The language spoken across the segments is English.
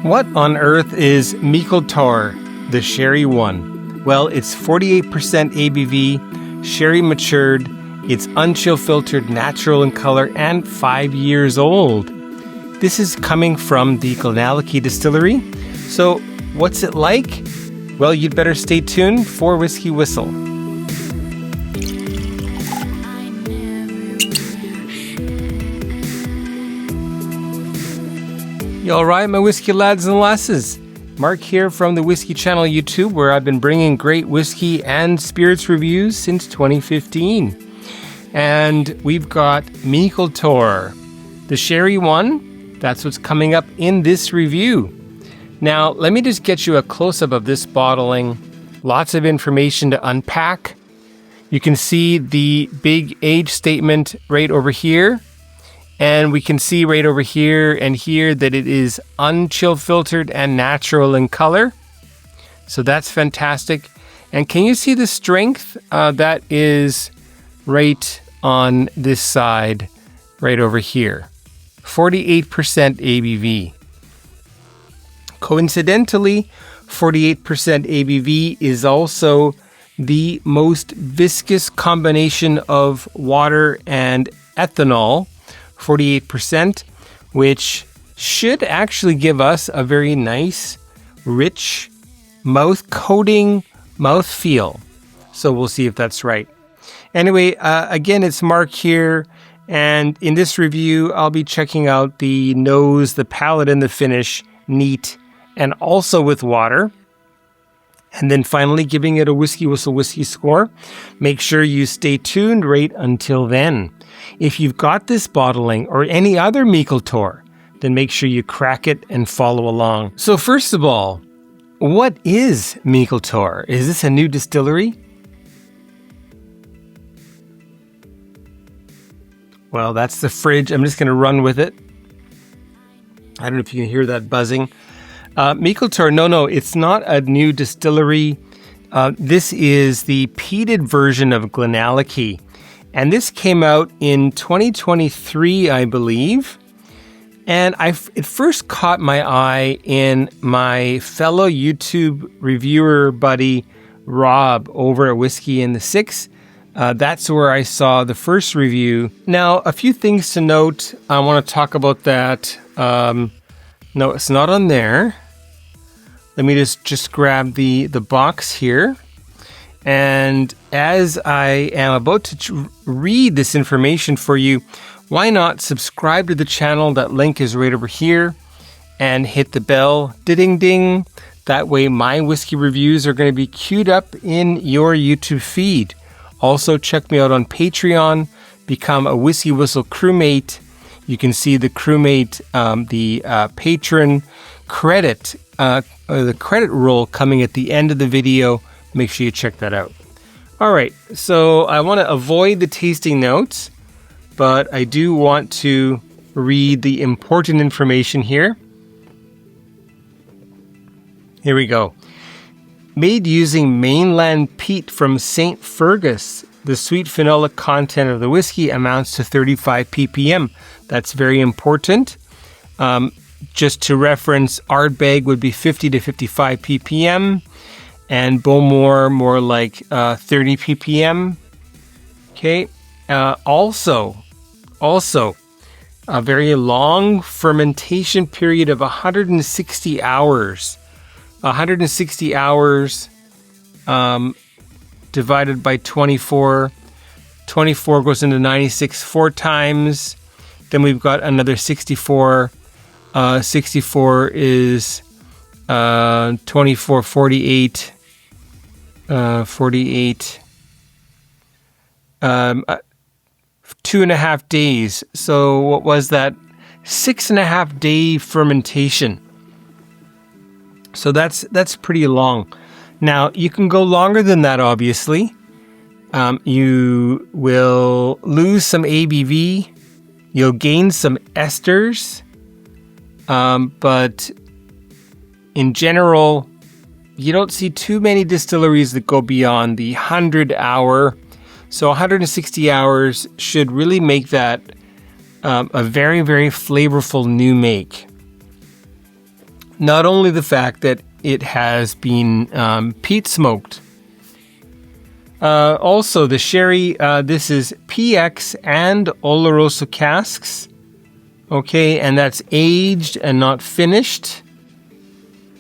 What on earth is Meikle Toir, the sherry one? Well, it's 48% ABV, sherry matured, it's unchill filtered, natural in color, and 5 years old. This is coming from the Glenallachie Distillery. So, what's it like? Well, you'd better stay tuned for Whisky Whistle. You alright, my whiskey lads and lasses? Mark here from the Whiskey Channel YouTube, where I've been bringing great whiskey and spirits reviews since 2015. And we've got Meikle Toir, the sherry one. That's what's coming up in this review. Now, let me just get you a close-up of this bottling. Lots of information to unpack. You can see the big age statement right over here. And we can see right over here and here that it is unchill filtered and natural in color. So that's fantastic. And can you see the strength? That is right on this side, right over here. 48% ABV. Coincidentally, 48% ABV is also the most viscous combination of water and ethanol. 48%, which should actually give us a very nice, rich, mouth-coating mouthfeel. So we'll see if that's right. Anyway, again, it's Mark here, and in this review, I'll be checking out the nose, the palate, and the finish, neat, and also with water. And then finally giving it a Whisky Whistle whiskey score. Make sure you stay tuned right until then. If you've got this bottling or any other Meikle Toir, then make sure you crack it and follow along. So first of all, what is Meikle Toir? Is this a new distillery? Well, that's the fridge. I'm just going to run with it. I don't know if you can hear that buzzing. Meikle Toir, no, it's not a new distillery. This is the peated version of Glenallachie. And this came out in 2023, I believe. And it first caught my eye in my fellow YouTube reviewer buddy, Rob, over at Whiskey in the Six. That's where I saw the first review. Now, a few things to note. I want to talk about that. No, it's not on there. Let me just grab the box here. And as I am about to read this information for you, why not subscribe to the channel? That link is right over here. And hit the bell, ding ding. That way my whiskey reviews are going to be queued up in your YouTube feed. Also, check me out on Patreon. Become a Whisky Whistle crewmate. You can see the crewmate, the patron credit, the credit roll coming at the end of the video. Make sure you check that out. All right, so I want to avoid the tasting notes, but I do want to read the important information here. Here we go. Made using mainland peat from St. Fergus, the sweet phenolic content of the whiskey amounts to 35 ppm. That's very important. Just to reference, Ardbeg would be 50 to 55 ppm, and Bowmore more like 30 ppm. Okay. Also, a very long fermentation period of 160 hours. 160 hours divided by 24. 24 goes into 96 4 times. Then we've got another 64. 64 is 24, 48. 48. 2.5 days. So what was that? 6.5 day fermentation. So that's pretty long. Now, you can go longer than that, obviously. You will lose some ABV. You'll gain some esters. But in general, you don't see too many distilleries that go beyond the 100 hour. So 160 hours should really make that a very, very flavorful new make. Not only the fact that it has been peat smoked, also the sherry, this is PX and Oloroso casks. Okay, and that's aged and not finished.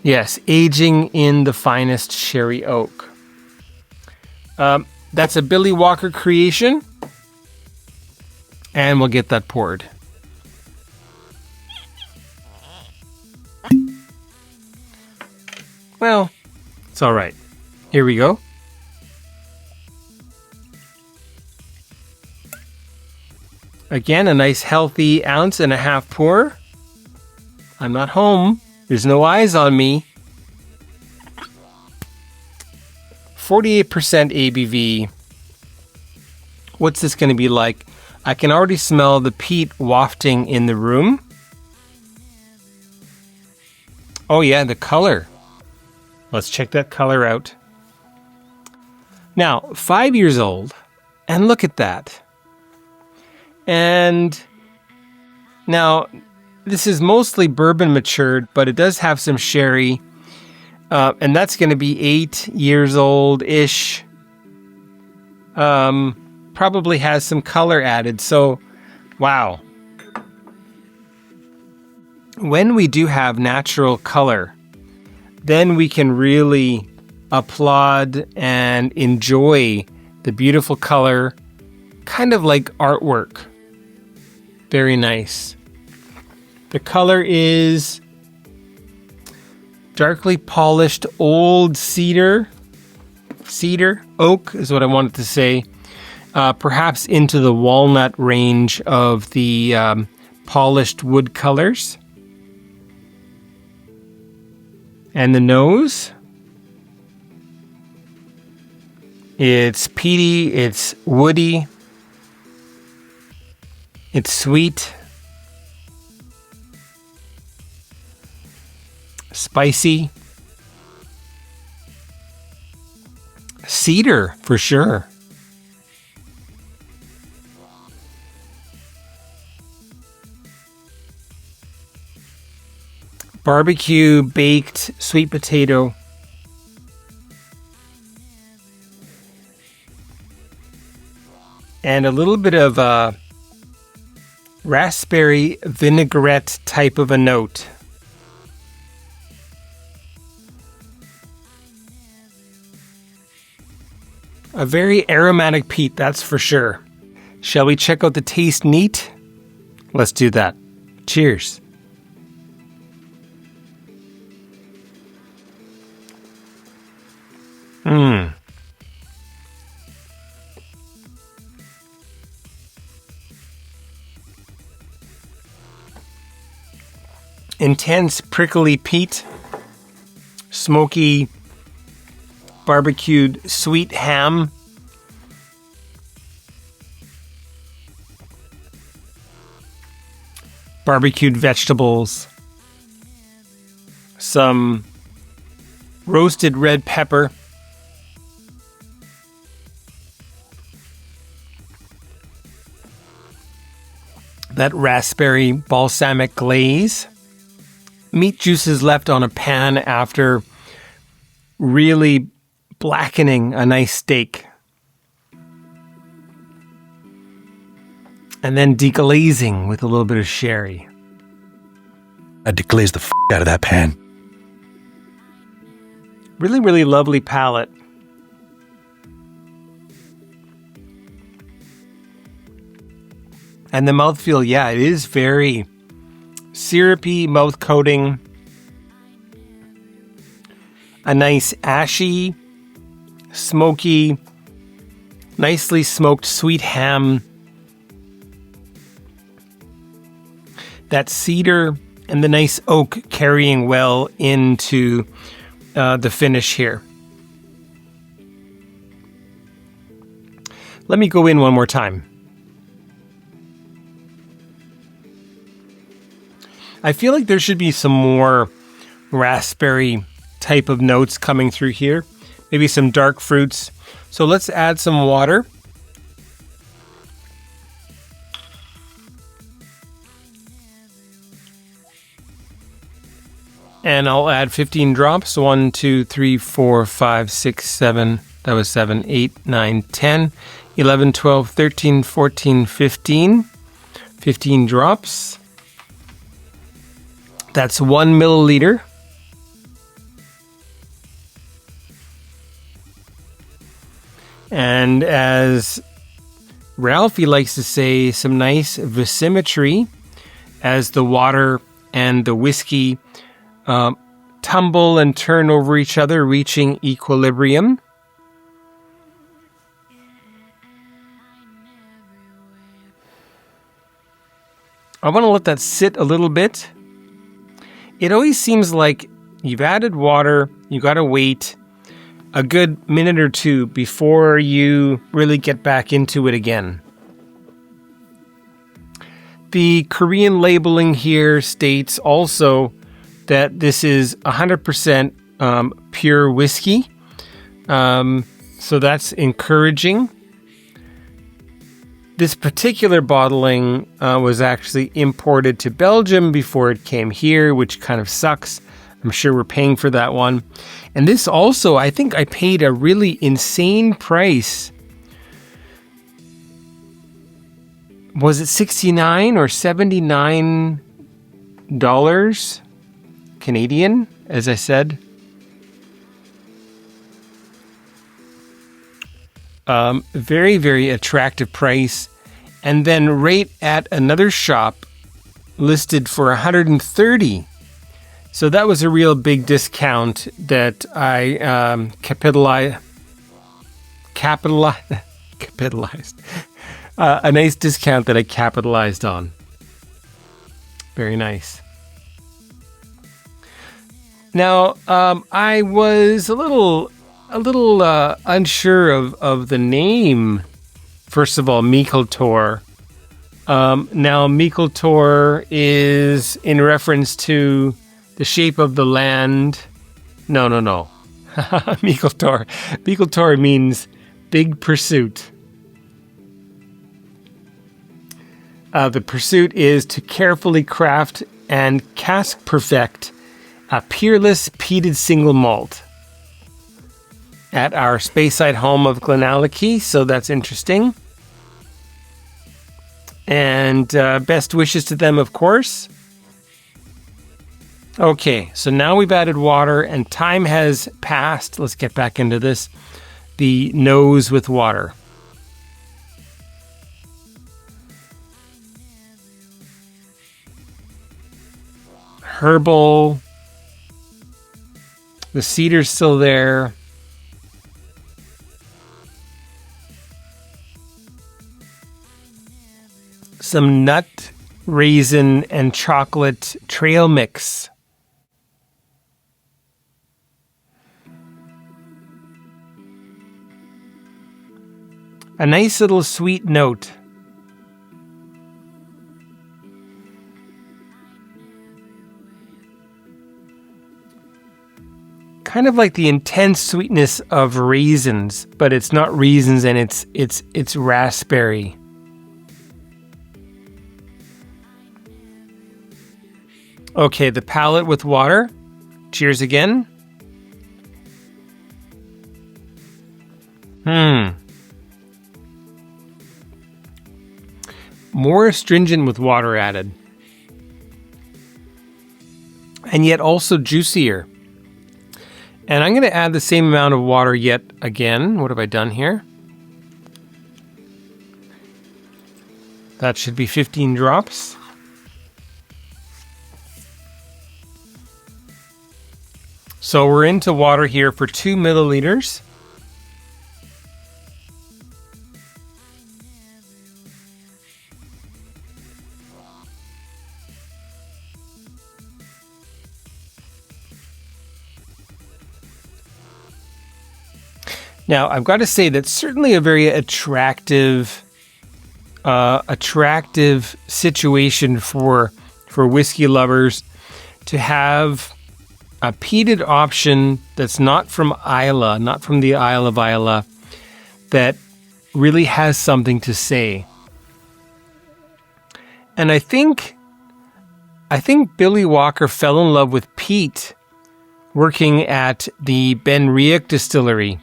Yes, aging in the finest sherry oak. That's a Billy Walker creation. And we'll get that poured. Well, it's all right. Here we go. Again, a nice healthy 1.5 ounce pour. I'm not home. There's no eyes on me. 48% ABV. What's this going to be like? I can already smell the peat wafting in the room. Oh yeah, the color. Let's check that color out. Now, 5 years old, and look at that. And now, this is mostly bourbon matured, but it does have some sherry. And that's going to be 8 years old-ish. Probably has some color added. So, wow. When we do have natural color, then we can really applaud and enjoy the beautiful color, kind of like artwork. Very nice. The color is darkly polished old cedar. Cedar, oak is what I wanted to say. Perhaps into the walnut range of the polished wood colors. And the nose. It's peaty, it's woody, it's sweet, spicy, cedar for sure. Barbecue, baked, sweet potato. And a little bit of a raspberry vinaigrette type of a note. A very aromatic peat, that's for sure. Shall we check out the taste neat? Let's do that. Cheers. Intense prickly peat, smoky barbecued sweet ham, barbecued vegetables, some roasted red pepper, that raspberry balsamic glaze, meat juices left on a pan after really blackening a nice steak. And then deglazing with a little bit of sherry. I deglaze the out of that pan. Really, really lovely palate. And the mouthfeel, yeah, it is very syrupy mouth coating. A nice ashy, smoky, nicely smoked sweet ham. That cedar and the nice oak carrying well into the finish here. Let me go in one more time. I feel like there should be some more raspberry type of notes coming through here. Maybe some dark fruits. So let's add some water. And I'll add 15 drops. 1, 2, 3, 4, 5, 6, 7. That was 7, 8, 9, 10, 11, 12, 13, 14, 15. 15 drops. That's 1 milliliter. And as Ralphie likes to say, some nice versimetry as the water and the whiskey tumble and turn over each other, reaching equilibrium. I want to let that sit a little bit. It always seems like you've added water, you got to wait a good minute or two before you really get back into it again. The Korean labeling here states also that this is 100% pure whiskey. So that's encouraging. This particular bottling was actually imported to Belgium before it came here, which kind of sucks. I'm sure we're paying for that one. And this also, I think I paid a really insane price. Was it $69 or $79 Canadian, as I said? Very, very attractive price. And then right at another shop listed for $130. So that was a real big discount that I capitalized. A nice discount that I capitalized on. Very nice. Now, I was a little unsure of the name. First of all, Meikle Toir. Now, Meikle Toir is in reference to the shape of the land. No. Meikle Toir. Meikle Toir means big pursuit. The pursuit is to carefully craft and cask perfect a peerless peated single malt at our Speyside home of Glenallachie, so that's interesting. And best wishes to them, of course. Okay, so now we've added water and time has passed. Let's get back into this. The nose with water. Herbal. The cedar's still there. Some nut, raisin, and chocolate trail mix. A nice little sweet note. Kind of like the intense sweetness of raisins, but it's not raisins and it's raspberry. Okay, the palate with water. Cheers again. More astringent with water added. And yet also juicier. And I'm going to add the same amount of water yet again. What have I done here? That should be 15 drops. So we're into water here for 2 milliliters. Now, I've got to say that's certainly a very attractive situation for whiskey lovers to have a peated option that's not from Islay, not from the Isle of Islay, that really has something to say. And I think I think Billy Walker fell in love with peat working at the Benriach Distillery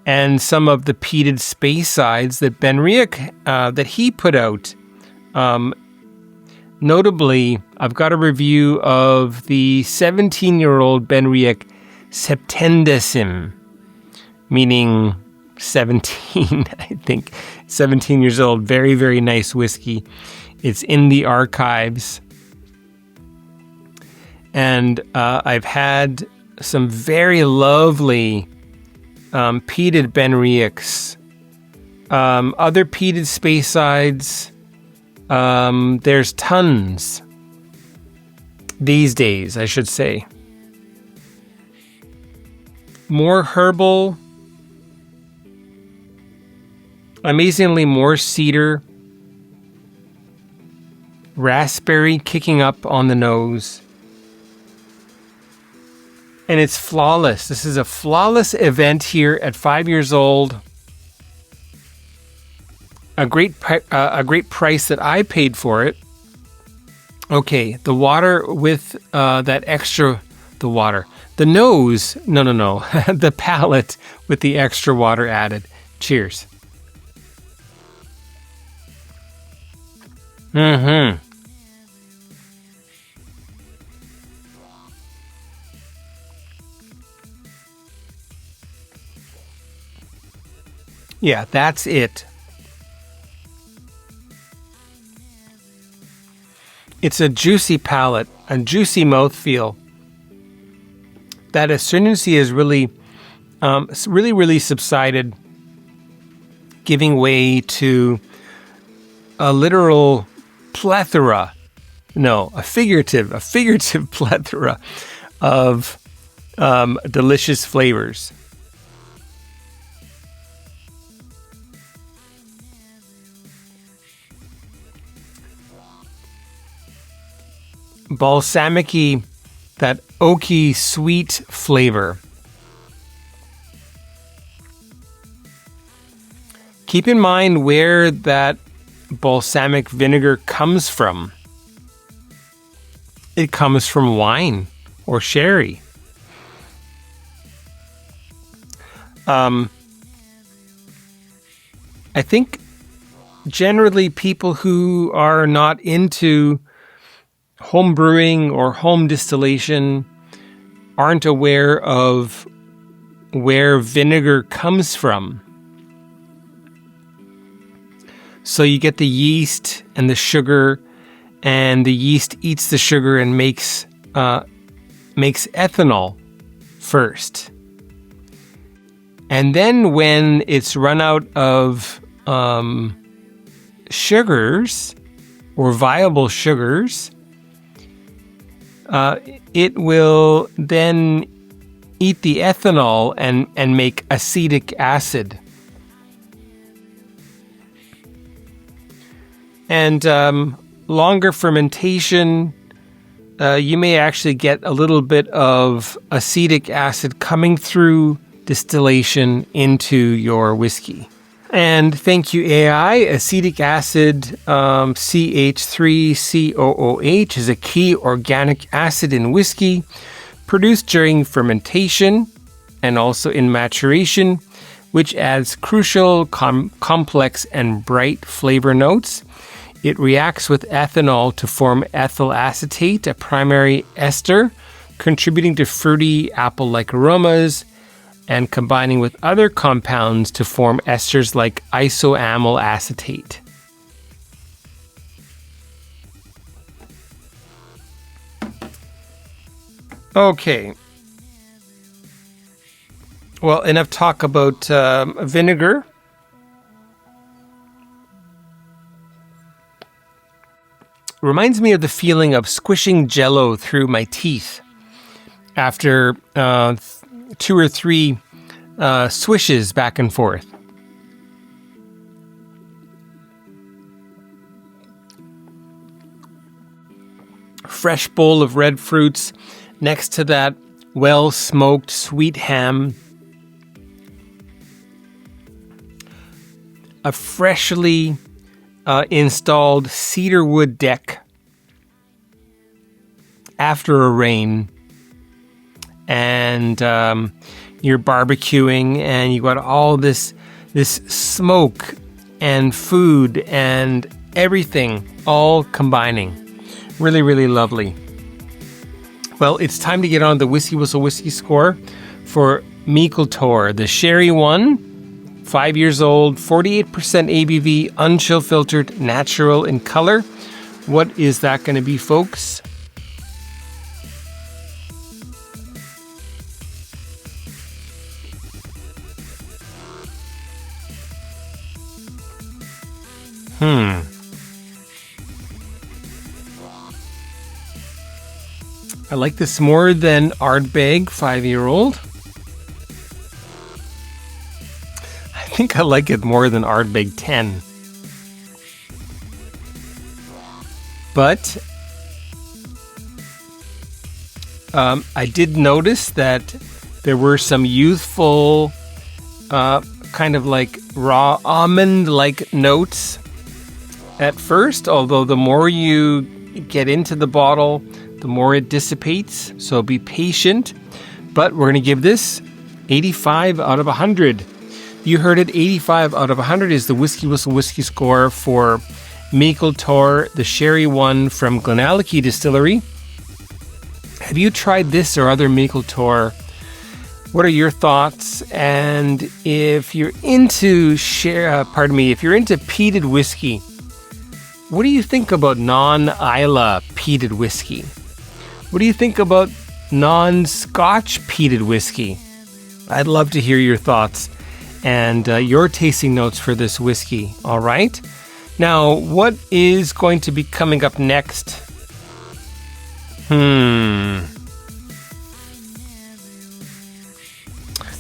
and some of the peated Speysides that Benriach, that he put out. Notably, I've got a review of the 17-year-old Benriach Septendecim, meaning 17, I think. 17 years old. Very, very nice whiskey. It's in the archives. And I've had some very lovely peated Benriachs. Other peated Speysides, there's tons these days, I should say. More herbal. Amazingly more cedar. Raspberry kicking up on the nose. And it's flawless. This is a flawless event here at 5 years old. A great price that I paid for it. Okay, the water with that extra, the water. The nose, no. The palate with the extra water added. Cheers. Mm-hmm. Yeah, that's it. It's a juicy palate, a juicy mouthfeel. That astringency is really subsided, giving way to a literal plethora. No, a figurative plethora of delicious flavors. Balsamic-y, that oaky sweet flavor. Keep in mind where that balsamic vinegar comes from. It comes from wine or sherry. I think generally people who are not into home brewing or home distillation aren't aware of where vinegar comes from. So you get the yeast and the sugar, and the yeast eats the sugar and makes ethanol first. And then when it's run out of sugars or viable sugars, it will then eat the ethanol and make acetic acid. And longer fermentation, you may actually get a little bit of acetic acid coming through distillation into your whiskey. And thank you, AI. Acetic acid, CH3COOH, is a key organic acid in whiskey produced during fermentation and also in maturation, which adds crucial, complex, and bright flavor notes. It reacts with ethanol to form ethyl acetate, a primary ester, contributing to fruity apple-like aromas, and combining with other compounds to form esters like isoamyl acetate. Okay. Well, enough talk about vinegar. Reminds me of the feeling of squishing Jell-O through my teeth after 2 or 3 swishes back and forth. Fresh bowl of red fruits next to that well-smoked sweet ham. A freshly installed cedar wood deck after a rain and you're barbecuing and you got all this smoke and food and everything all combining. Really, really lovely. Well, it's time to get on the Whisky Whistle whiskey score for Meikle Toir, the sherry one, 5 years old, 48% ABV, unchill-filtered, natural in color. What is that going to be, folks? I like this more than Ardbeg, 5-year-old. I think I like it more than Ardbeg 10. But I did notice that there were some youthful, kind of like raw almond-like notes at first, although the more you get into the bottle, the more it dissipates, so be patient. But we're going to give this 85 out of 100. You heard it, 85 out of 100 is the Whisky Whistle whiskey score for Meikle Toir, the sherry one from Glenallachie Distillery. Have you tried this or other Meikle Toir? What are your thoughts? And if you're into if you're into peated whiskey, what do you think about non-Islay peated whiskey? What do you think about non-Scotch peated whiskey? I'd love to hear your thoughts and your tasting notes for this whiskey. All right. Now, what is going to be coming up next?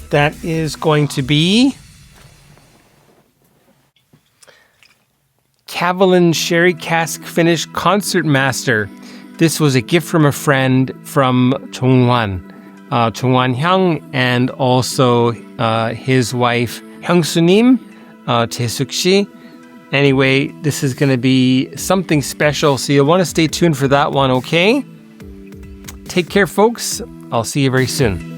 That is going to be Kavalan Sherry Cask Finish Concertmaster. This was a gift from a friend from Chongwan Hyung, and also his wife Hyungsunim, Taesuk-shi. Anyway, this is going to be something special, so you'll want to stay tuned for that one, okay? Take care, folks. I'll see you very soon.